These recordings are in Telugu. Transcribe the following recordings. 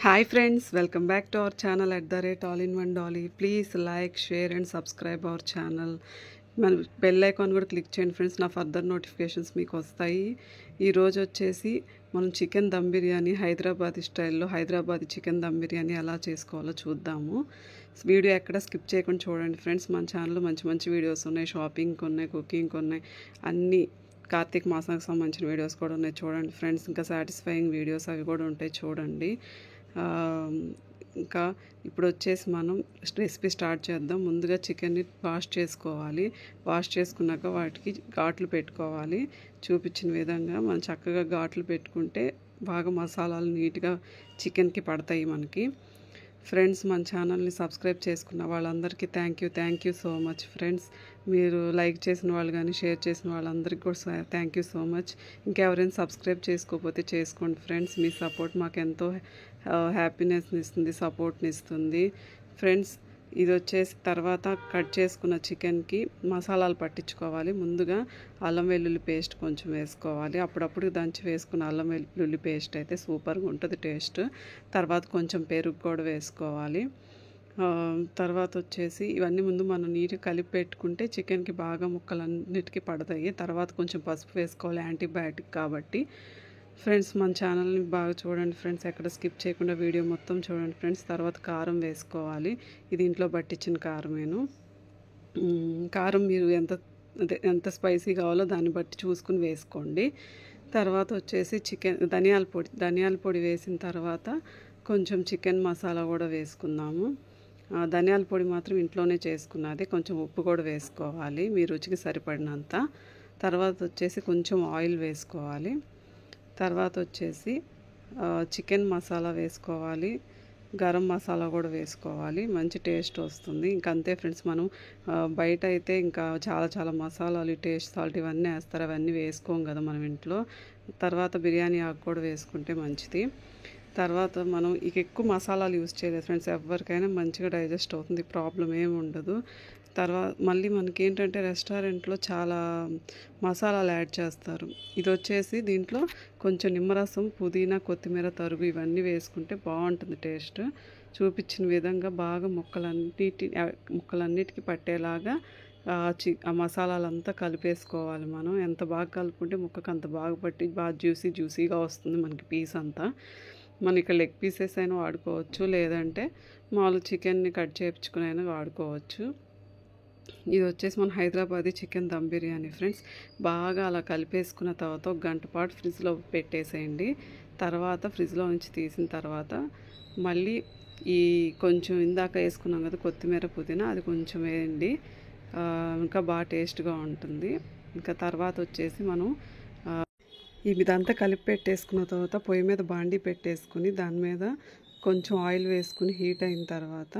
Hi friends, welcome back to our channel @all-in-one dolly. Please like, share and subscribe our channel. మన బెల్ ఐకాన్ కూడా క్లిక్ చేయండి ఫ్రెండ్స్, నా ఫర్దర్ నోటిఫికేషన్స్ మీకు వస్తాయి. ఈరోజు వచ్చేసి మనం చికెన్ దమ్ బిర్యానీ హైదరాబాదీ స్టైల్లో హైదరాబాదీ చికెన్ దమ్ బిర్యానీ ఎలా చేసుకోవాలో చూద్దాము. వీడియో ఎక్కడ స్కిప్ చేయకుండా చూడండి ఫ్రెండ్స్. మన ఛానల్లో మంచి మంచి వీడియోస్ ఉన్నాయి, షాపింగ్కి ఉన్నాయి, కుకింగ్కి ఉన్నాయి, అన్నీ కార్తీక మాసానికి సంబంధించిన వీడియోస్ కూడా ఉన్నాయి చూడండి ఫ్రెండ్స్. ఇంకా సాటిస్ఫైయింగ్ వీడియోస్ అవి కూడా ఉంటాయి చూడండి. ఇంకా ఇప్పుడు వచ్చేసి మనం రెసిపీ స్టార్ట్ చేద్దాం. ముందుగా చికెన్ని వాష్ చేసుకోవాలి. వాష్ చేసుకున్నాక వాటికి ఘాట్లు పెట్టుకోవాలి. చూపించిన విధంగా మనం చక్కగా ఘాట్లు పెట్టుకుంటే బాగా మసాలాలు నీట్గా చికెన్కి పడతాయి మనకి. ఫ్రెండ్స్, మన ఛానల్ని సబ్స్క్రైబ్ చేసుకున్న వాళ్ళందరికీ thank you so much friends. మీరు లైక్ చేసిన వాళ్ళు కానీ షేర్ చేసిన వాళ్ళందరికీ కూడా థ్యాంక్ యూ సో మచ్. ఇంకెవరైనా సబ్స్క్రైబ్ చేసుకోకపోతే చేసుకోండి ఫ్రెండ్స్. మీ సపోర్ట్ మాకు ఎంతో హ్యాపీనెస్ని ఇస్తుంది, సపోర్ట్ని ఇస్తుంది ఫ్రెండ్స్. ఇది వచ్చేసి తర్వాత కట్ చేసుకున్న చికెన్కి మసాలాలు పట్టించుకోవాలి. ముందుగా అల్లం వెల్లుల్లి పేస్ట్ కొంచెం వేసుకోవాలి. అప్పుడప్పుడు దంచి వేసుకున్న అల్లం వెల్లుల్లి పేస్ట్ అయితే సూపర్గా ఉంటుంది టేస్ట్. తర్వాత కొంచెం పెరుగు కూడా వేసుకోవాలి. తర్వాత వచ్చేసి ఇవన్నీ ముందు మనం నీట్గా కలిపి పెట్టుకుంటే చికెన్కి బాగా ముక్కలన్నిటికీ పడతాయి. తర్వాత కొంచెం పసుపు వేసుకోవాలి, యాంటీబయాటిక్ కాబట్టి. ఫ్రెండ్స్, మన ఛానల్ని బాగా చూడండి ఫ్రెండ్స్, ఎక్కడ స్కిప్ చేయకుండా వీడియో మొత్తం చూడండి ఫ్రెండ్స్. తర్వాత కారం వేసుకోవాలి. ఇది ఇంట్లో పట్టించిన కారమేను. కారం మీరు ఎంత స్పైసీ కావాలో దాన్ని బట్టి చూసుకుని వేసుకోండి. తర్వాత వచ్చేసి ధనియాల పొడి వేసిన తర్వాత కొంచెం చికెన్ మసాలా కూడా వేసుకుందాము. ధనియాల పొడి మాత్రం ఇంట్లోనే చేసుకున్నది. కొంచెం ఉప్పు కూడా వేసుకోవాలి మీ రుచికి సరిపడినంత. తర్వాత వచ్చేసి కొంచెం ఆయిల్ వేసుకోవాలి. తర్వాత వచ్చేసి చికెన్ మసాలా వేసుకోవాలి, గరం మసాలా కూడా వేసుకోవాలి. మంచి టేస్ట్ వస్తుంది. ఇంకంతే ఫ్రెండ్స్. మనం బయట అయితే ఇంకా చాలా మసాలాలు, టేస్ట్ సాల్ట్ ఇవన్నీ వేస్తారు. అవన్నీ వేసుకోం కదా మనం ఇంట్లో. తర్వాత బిర్యానీ ఆకు కూడా వేసుకుంటే మంచిది. తర్వాత మనం ఎక్కువ మసాలాలు యూజ్ చేయలేదు ఫ్రెండ్స్. ఎవరికైనా మంచిగా డైజెస్ట్ అవుతుంది, ప్రాబ్లం ఏమి ఉండదు. తర్వాత మళ్ళీ మనకి ఏంటంటే రెస్టారెంట్లో చాలా మసాలాలు యాడ్ చేస్తారు. ఇది వచ్చేసి దీంట్లో కొంచెం నిమ్మరసం, పుదీనా, కొత్తిమీర తరుగు ఇవన్నీ వేసుకుంటే బాగుంటుంది టేస్ట్. చూపించిన విధంగా బాగా ముక్కలన్నిటికీ పట్టేలాగా ఆ మసాలాలంతా కలిపేసుకోవాలి. మనం ఎంత బాగా కలుపుకుంటే ముక్కకు అంత బాగా పట్టి బాగా జ్యూసీగా వస్తుంది మనకి పీస్ అంతా. మనం ఇక్కడ లెగ్ పీసెస్ అయినా వాడుకోవచ్చు, లేదంటే మామూలు చికెన్ని కట్ చేయించుకుని అయినా వాడుకోవచ్చు. ఇది వచ్చేసి మన హైదరాబాదీ చికెన్ దమ్ బిర్యానీ ఫ్రెండ్స్. బాగా అలా కలిపేసుకున్న తర్వాత ఒక గంట పాటు ఫ్రిడ్జ్లో పెట్టేసేయండి. తర్వాత ఫ్రిడ్జ్లో నుంచి తీసిన తర్వాత మళ్ళీ ఈ కొంచెం ఇందాక వేసుకున్నాం కదా కొత్తిమీర, పుదీనా, అది కొంచెం వేయండి. ఇంకా బాగా టేస్ట్గా ఉంటుంది. ఇంకా తర్వాత వచ్చేసి మనం ఇదంతా కలిపి పెట్టేసుకున్న తర్వాత పొయ్యి మీద బాండీ పెట్టేసుకుని దాని మీద కొంచెం ఆయిల్ వేసుకుని హీట్ అయిన తర్వాత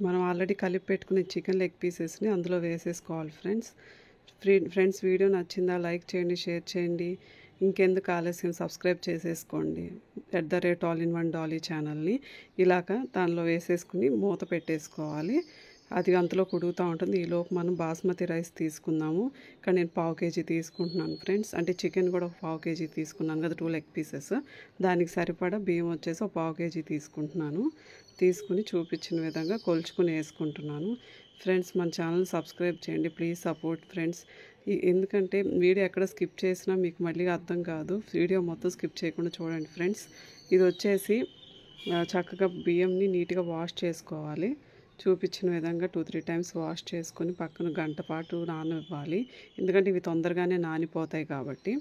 మనం ఆల్రెడీ కలిపి పెట్టుకునే చికెన్ లెగ్ పీసెస్ని అందులో వేసేసుకోవాలి ఫ్రెండ్స్. వీడియో నచ్చిందా? లైక్ చేయండి, షేర్ చేయండి. ఇంకెందుకు ఆలస్యం, సబ్స్క్రైబ్ చేసేసుకోండి @all-in-one dolly ఛానల్ని. ఇలాగ దానిలో వేసేసుకుని మూత పెట్టేసుకోవాలి. అది అంతలో కుడుగుతూ ఉంటుంది. ఈలోపు మనం బాస్మతి రైస్ తీసుకుందాము. ఇక్కడ నేను 1/2 kg తీసుకుంటున్నాను ఫ్రెండ్స్. అంటే చికెన్ కూడా 1/2 kg తీసుకున్నాను కదా, 2 లెగ్ పీసెస్. దానికి సరిపడా బియ్యం వచ్చేసి 1/2 kg తీసుకుంటున్నాను. తీసుకుని చూపించిన విధంగా కొలుచుకుని వేసుకుంటున్నాను. ఫ్రెండ్స్, మన ఛానల్ సబ్స్క్రైబ్ చేయండి, ప్లీజ్ సపోర్ట్ ఫ్రెండ్స్. ఎందుకంటే వీడియో ఎక్కడ స్కిప్ చేసినా మీకు మళ్ళీ అర్థం కాదు. వీడియో మొత్తం స్కిప్ చేయకుండా చూడండి ఫ్రెండ్స్. ఇది వచ్చేసి చక్కగా బియ్యంని నీట్గా వాష్ చేసుకోవాలి. చూపించిన విధంగా 2-3 టైమ్స్ వాష్ చేసుకొని పక్కన గంట పాటు నాననివ్వాలి. ఎందుకంటే ఇవి తొందరగానే నానిపోతాయి కాబట్టి.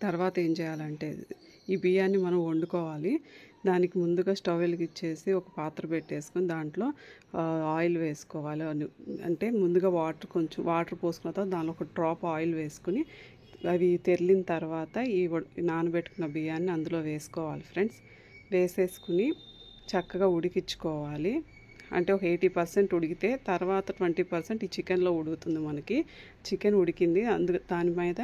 తర్వాత ఏం చేయాలంటే ఈ బియ్యాన్ని మనం వండుకోవాలి. దానికి ముందుగా స్టవ్ వెలిగించేసి ఒక పాత్ర పెట్టేసుకొని దాంట్లో ఆయిల్ వేసుకోవాలి. అంటే ముందుగా కొంచెం వాటర్ పోసుకున్న తర్వాత దానిలో ఒక డ్రాప్ ఆయిల్ వేసుకుని అవి తెరిలిన తర్వాత ఈ నానబెట్టుకున్న బియ్యాన్ని అందులో వేసుకోవాలి ఫ్రెండ్స్. వేసేసుకుని చక్కగా ఉడికించుకోవాలి. అంటే ఒక 80% ఉడికితే తర్వాత 20% ఈ చికెన్లో ఉడుకుతుంది మనకి. చికెన్ ఉడికింది, దాని మీద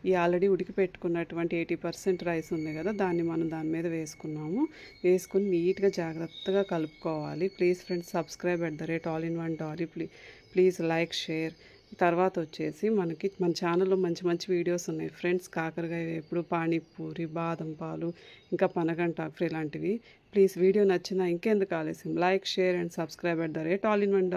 ఈ ఆల్రెడీ ఉడికి పెట్టుకున్నటువంటి 80% రైస్ ఉంది కదా, దాన్ని మనం దాని మీద వేసుకున్నాము. వేసుకుని నీట్గా జాగ్రత్తగా కలుపుకోవాలి. Please friends, subscribe @all-in-one dolly. Please like, share. తర్వాత వచ్చేసి మనకి మన ఛానల్లో మంచి మంచి వీడియోస్ ఉన్నాయి ఫ్రెండ్స్. కాకరకాయ వేపుడు, పానీపూరి, బాదం పాలు, ఇంకా పనగంటాకు ఇలాంటివి. ప్లీజ్ వీడియో నచ్చినా ఇంకెందుకు ఆలస్యం, like, share and subscribe @all-in-one.